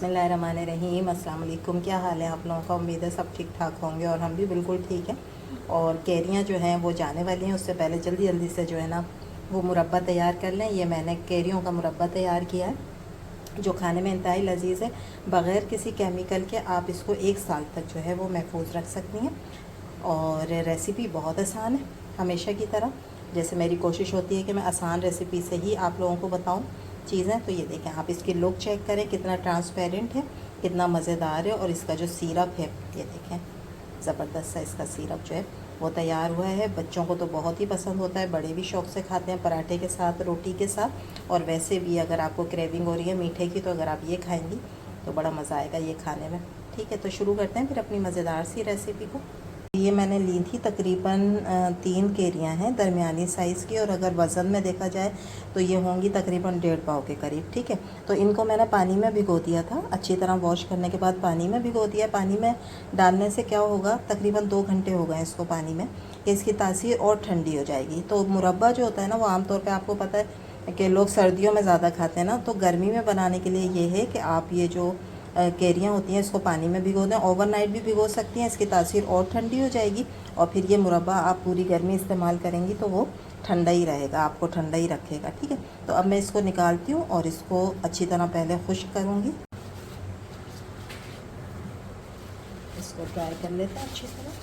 बिस्मिल्लाहिर्रहमानिर्रहीम। अस्सलाम वालेकुम। क्या हाल है आप लोगों का? उम्मीद है सब ठीक ठाक होंगे और हम भी बिल्कुल ठीक हैं। और कैरियाँ जो हैं वो जाने वाली हैं, उससे पहले जल्दी जल्दी से जो है ना वो मुरब्बा तैयार कर लें। ये मैंने कैरियों का मुरब्बा तैयार किया है जो खाने में इंतहाई लजीज़ है। बग़ैर किसी केमिकल के आप इसको 1 साल तक जो है वो महफूज रख सकती हैं। और रेसिपी बहुत आसान है, हमेशा की तरह जैसे मेरी कोशिश होती है कि मैं आसान रेसिपी से ही आप लोगों को बताऊं चीज़ें। तो ये देखें, आप इसकी लुक चेक करें, कितना ट्रांसपेरेंट है, कितना मज़ेदार है। और इसका जो सिरप है ये देखें, ज़बरदस्त सा इसका सिरप जो है वो तैयार हुआ है। बच्चों को तो बहुत ही पसंद होता है, बड़े भी शौक़ से खाते हैं, पराठे के साथ, रोटी के साथ। और वैसे भी अगर आपको क्रेविंग हो रही है मीठे की, तो अगर आप ये खाएंगी तो बड़ा मज़ा आएगा ये खाने में। ठीक है, तो शुरू करते हैं फिर अपनी मज़ेदार सी रेसिपी को। ये मैंने ली थी तकरीबन 3 केरियाँ हैं दरमियानी साइज़ की, और अगर वज़न में देखा जाए तो ये होंगी तकरीबन 1.5 पाव के करीब। ठीक है, तो इनको मैंने पानी में भिगो दिया था, अच्छी तरह वॉश करने के बाद पानी में भिगो दिया। पानी में डालने से क्या होगा, तकरीबन 2 घंटे हो गए इसको पानी में, कि इसकी तासीर और ठंडी हो जाएगी। तो मुरब्बा जो होता है ना वो आमतौर पर आपको पता है कि लोग सर्दियों में ज़्यादा खाते हैं ना, तो गर्मी में बनाने के लिए ये है कि आप ये जो कैरियाँ होती हैं इसको पानी में भिगो दें। ओवरनाइट भी भिगो सकती हैं, इसकी तासीर और ठंडी हो जाएगी। और फिर ये मुरब्बा आप पूरी गर्मी इस्तेमाल करेंगी तो वो ठंडा ही रहेगा, आपको ठंडा ही रखेगा। ठीक है, तो अब मैं इसको निकालती हूँ और इसको अच्छी तरह पहले खुश्क करूँगी। इसको ड्राई कर लेते हैं अच्छी तरह।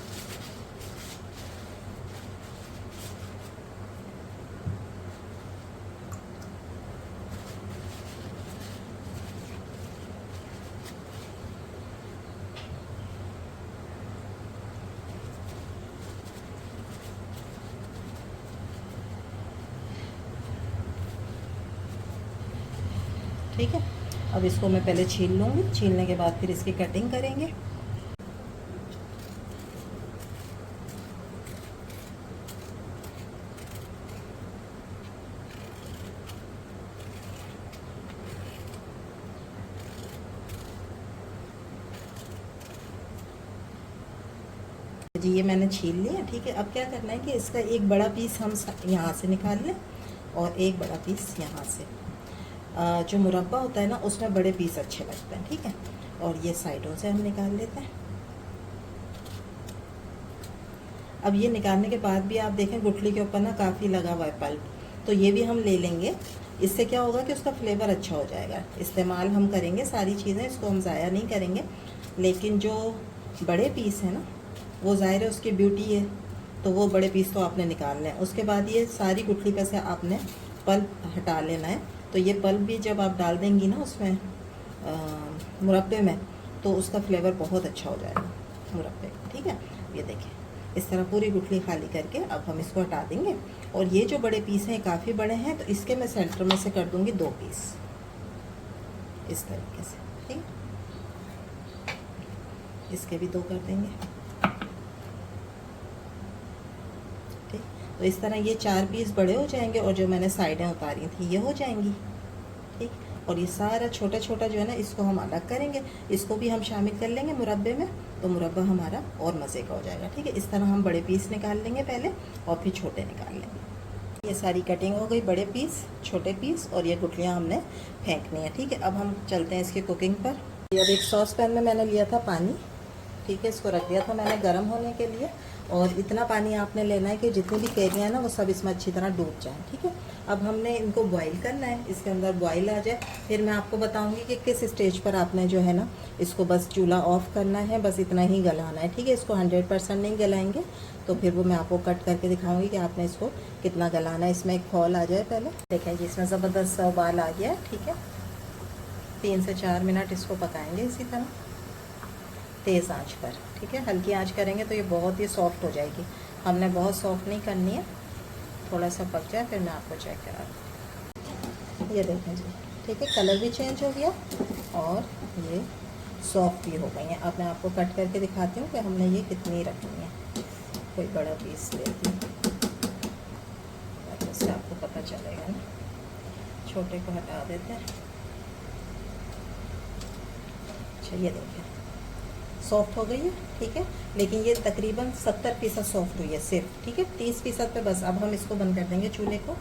ठीक है, अब इसको मैं पहले छील लूँगी, छीलने के बाद फिर इसकी कटिंग करेंगे। जी ये मैंने छील लिया। ठीक है, अब क्या करना है कि इसका एक बड़ा पीस हम यहाँ से निकाल लें और एक बड़ा पीस यहाँ से। जो मुरब्बा होता है ना उसमें बड़े पीस अच्छे लगते हैं। ठीक है, और ये साइडों से हम निकाल लेते हैं। अब ये निकालने के बाद भी आप देखें गुठली के ऊपर ना काफ़ी लगा हुआ है पल्प, तो ये भी हम ले लेंगे। इससे क्या होगा कि उसका फ्लेवर अच्छा हो जाएगा। इस्तेमाल हम करेंगे सारी चीज़ें, इसको हम ज़ाया नहीं करेंगे। लेकिन जो बड़े पीस है ना वो ज़ाहिर है उसकी ब्यूटी है, तो वो बड़े पीस तो आपने निकालने हैं। उसके बाद ये सारी गुठली पर से आपने पल्प हटा लेना है। तो ये पल्प भी जब आप डाल देंगी ना उसमें मुरब्बे में, तो उसका फ्लेवर बहुत अच्छा हो जाएगा मुरब्बे का। ठीक है, ये देखिए इस तरह पूरी गुठली खाली करके अब हम इसको हटा देंगे। और ये जो बड़े पीस हैं काफ़ी बड़े हैं, तो इसके मैं सेंटर में से कर दूंगी 2 पीस इस तरीके से। ठीक, इसके भी 2 कर देंगे। ठीक, तो इस तरह ये 4 पीस बड़े हो जाएंगे और जो मैंने साइडें उतारी थी ये हो जाएंगी। ठीक, और ये सारा छोटा छोटा जो है ना इसको हम अलग करेंगे, इसको भी हम शामिल कर लेंगे मुरब्बे में, तो मुरब्बा हमारा और मज़े का हो जाएगा। ठीक है, इस तरह हम बड़े पीस निकाल लेंगे पहले और फिर छोटे निकाल लेंगे। ये सारी कटिंग हो गई, बड़े पीस, छोटे पीस, और ये गुठलियाँ हमने फेंकनी है। ठीक है, अब हम चलते हैं इसकी कुकिंग पर। अब एक सॉस पैन में मैंने लिया था पानी। ठीक है, इसको रख दिया था मैंने गर्म होने के लिए, और इतना पानी आपने लेना है कि जितनी भी कैरियाँ हैं ना वो सब इसमें अच्छी तरह डूब जाएं। ठीक है, अब हमने इनको बॉईल करना है, इसके अंदर बॉईल आ जाए फिर मैं आपको बताऊंगी कि किस स्टेज पर आपने जो है ना इसको बस चूल्हा ऑफ करना है, बस इतना ही गलाना है। ठीक है, इसको 100% नहीं गलाएंगे, तो फिर वो मैं आपको कट करके दिखाऊंगी कि आपने इसको कितना गलाना है। इसमें एक खौल आ जाए पहले, देखें जी इसमें ज़बरदस्त सा उबाल आ गया। ठीक है, 3 से 4 मिनट इसको पकाएंगे इसी तरह तेज़ आंच पर। ठीक है, हल्की आंच करेंगे तो ये बहुत ही सॉफ्ट हो जाएगी। हमने बहुत सॉफ्ट नहीं करनी है, थोड़ा सा पक जाए फिर मैं आपको चेक करा दूँ। ये देखें जी, ठीक है, कलर भी चेंज हो गया और ये सॉफ्ट भी हो गई हैं। अब मैं आपको कट करके दिखाती हूँ कि हमने ये कितनी रखनी है। कोई बड़ा पीस लेती हूँ, इससे आपको पता चलेगा ना। छोटे को हटा देते हैं। अच्छा, ये देखें सॉफ्ट हो गई है, ठीक है। लेकिन ये तकरीबन 70% सॉफ्ट हुई है सिर्फ, ठीक है। 30% पे बस। अब हम इसको बंद कर देंगे चूल्हे को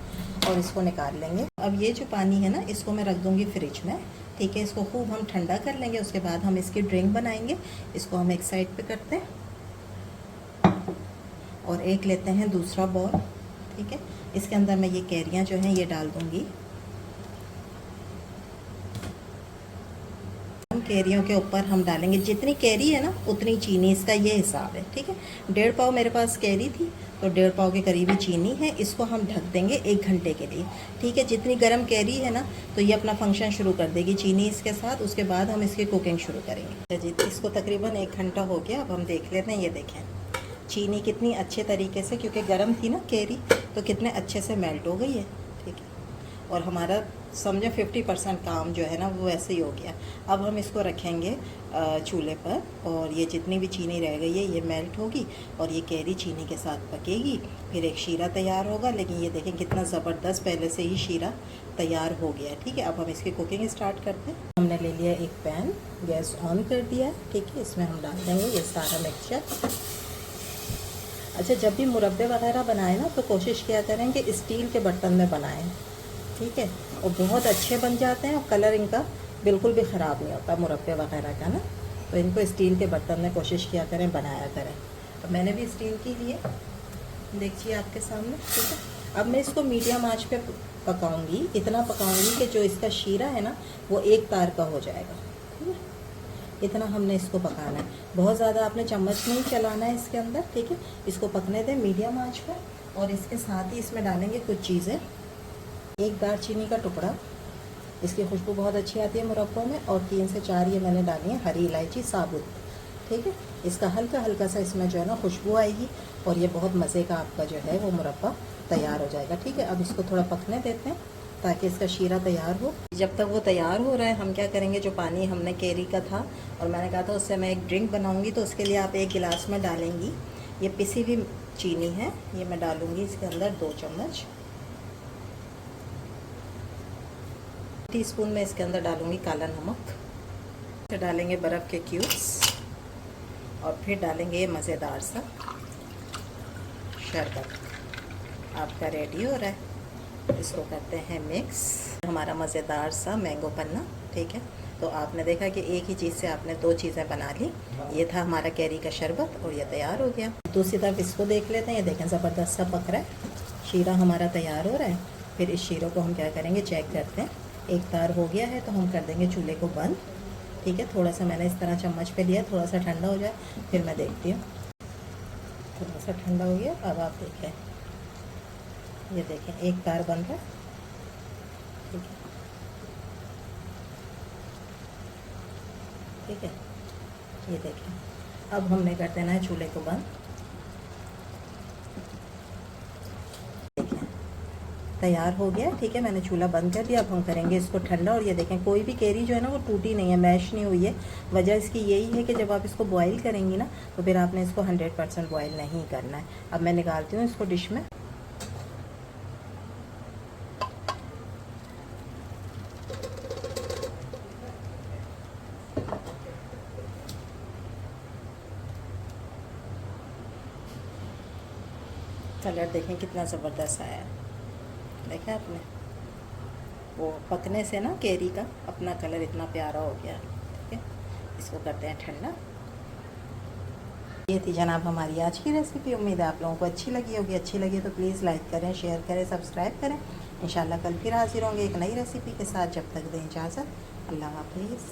और इसको निकाल लेंगे। अब ये जो पानी है ना, इसको मैं रख दूँगी फ्रिज में, ठीक है। इसको खूब हम ठंडा कर लेंगे, उसके बाद हम इसकी ड्रिंक बनाएंगे। इसको हम एक साइड पे करते हैं और एक लेते हैं दूसरा बॉल, ठीक है। इसके अंदर मैं ये कैरियाँ जो हैं ये डाल दूँगी। कैरियों के ऊपर हम डालेंगे, जितनी कैरी है ना उतनी चीनी, इसका ये हिसाब है, ठीक है। 1.5 पाव मेरे पास कैरी थी तो 1.5 पाव के करीबी चीनी है। इसको हम ढक देंगे 1 घंटे के लिए, ठीक है। जितनी गर्म कैरी है ना तो ये अपना फंक्शन शुरू कर देगी चीनी इसके साथ, उसके बाद हम इसकी कुकिंग शुरू करेंगे जी। इसको तकरीबन 1 घंटा हो गया। अब हम देख लेते हैं, ये देखें चीनी कितनी अच्छे तरीके से, क्योंकि गर्म थी ना कैरी, तो कितने अच्छे से मेल्ट हो गई है, ठीक है। और हमारा समझो 50% काम जो है ना वो ऐसे ही हो गया। अब हम इसको रखेंगे चूल्हे पर और ये जितनी भी चीनी रह गई है ये मेल्ट होगी और ये कैरी चीनी के साथ पकेगी। फिर एक शीरा तैयार होगा। लेकिन ये देखें कितना ज़बरदस्त पहले से ही शीरा तैयार हो गया है, ठीक है। अब हम इसकी कुकिंग स्टार्ट करते हैं। हमने ले लिया एक पैन, गैस ऑन कर दिया है, ठीक है। इसमें हम डाल देंगे ये सारा मिक्सचर। अच्छा, जब भी मुरब्बे वगैरह बनाए ना तो कोशिश किया करें कि स्टील के बर्तन में बनाएं, ठीक है। और बहुत अच्छे बन जाते हैं और कलर इनका बिल्कुल भी ख़राब नहीं होता मुरब्बे वगैरह का ना। तो इनको स्टील के बर्तन में कोशिश किया करें, बनाया करें। तो मैंने भी स्टील की लिए, देखिए आपके सामने, ठीक है। अब मैं इसको मीडियम आंच पे पकाऊंगी। इतना पकाऊंगी कि जो इसका शीरा है ना वो एक तार का हो जाएगा, ठीक है। इतना हमने इसको पकाना है, बहुत ज़्यादा आपने चम्मच नहीं चलाना है इसके अंदर, ठीक है। इसको पकने दें मीडियम आंच पर। और इसके साथ ही इसमें डालेंगे कुछ चीज़ें। एक दालचीनी का टुकड़ा, इसकी खुशबू बहुत अच्छी आती है मुरब्बों में। और 3 से 4 ये मैंने डाली है हरी इलायची साबुत, ठीक है। इसका हल्का हल्का सा इसमें जो है ना खुशबू आएगी और ये बहुत मज़े का आपका जो है वो मुरब्बा तैयार हो जाएगा, ठीक है। अब इसको थोड़ा पकने देते हैं ताकि इसका शीरा तैयार हो। जब तक वो तैयार हो रहा है हम क्या करेंगे, जो पानी हमने कैरी का था और मैंने कहा था उससे मैं एक ड्रिंक बनाऊँगी, तो उसके लिए आप 1 गिलास में डालेंगी। ये पिसी हुई चीनी है, ये मैं डालूँगी इसके अंदर 2 चम्मच। टीस्पून में इसके अंदर डालूंगी काला नमक। फिर डालेंगे बर्फ़ के क्यूब्स और फिर डालेंगे ये मज़ेदार सा शरबत। आपका रेडी हो रहा है। इसको करते हैं मिक्स। हमारा मज़ेदार सा मैंगो पन्ना, ठीक है। तो आपने देखा कि एक ही चीज़ से आपने 2 चीज़ें बना ली। ये था हमारा कैरी का शरबत और ये तैयार हो गया। दूसरी तरफ इसको देख लेते हैं। ये देखें ज़बरदस्त सा पक रहा है, शीरा हमारा तैयार हो रहा है। फिर इस शीरों को हम क्या करेंगे, चेक करते हैं। एक तार हो गया है तो हम कर देंगे चूल्हे को बंद, ठीक है। थोड़ा सा मैंने इस तरह चम्मच पे लिया, थोड़ा सा ठंडा हो जाए फिर मैं देखती हूँ। थोड़ा सा ठंडा हो गया। अब आप देखें, ये देखें एक तार बन रहा है, ठीक है, ठीक है। ये देखें अब हमने कर देना है चूल्हे को बंद। तैयार हो गया, ठीक है। मैंने चूल्हा बंद कर दिया। अब हम करेंगे इसको ठंडा। और ये देखें कोई भी कैरी जो है ना वो टूटी नहीं है, मैश नहीं हुई है। वजह इसकी यही है कि जब आप इसको बॉईल करेंगी ना तो फिर आपने इसको 100% बॉईल नहीं करना है। अब मैं निकालती हूँ इसको डिश में। कलर देखें कितना ज़बरदस्त आया है, देखा आपने। वो पकने से ना कैरी का अपना कलर इतना प्यारा हो गया, ठीक है। इसको करते हैं ठंडा। ये थी जनाब हमारी आज की रेसिपी। उम्मीद है आप लोगों को अच्छी लगी होगी। अच्छी लगी तो प्लीज़ लाइक करें, शेयर करें, सब्सक्राइब करें। इंशाल्लाह कल फिर हाजिर होंगे एक नई रेसिपी के साथ। जब तक दें इजाज़त, अल्लाह हाफिज़।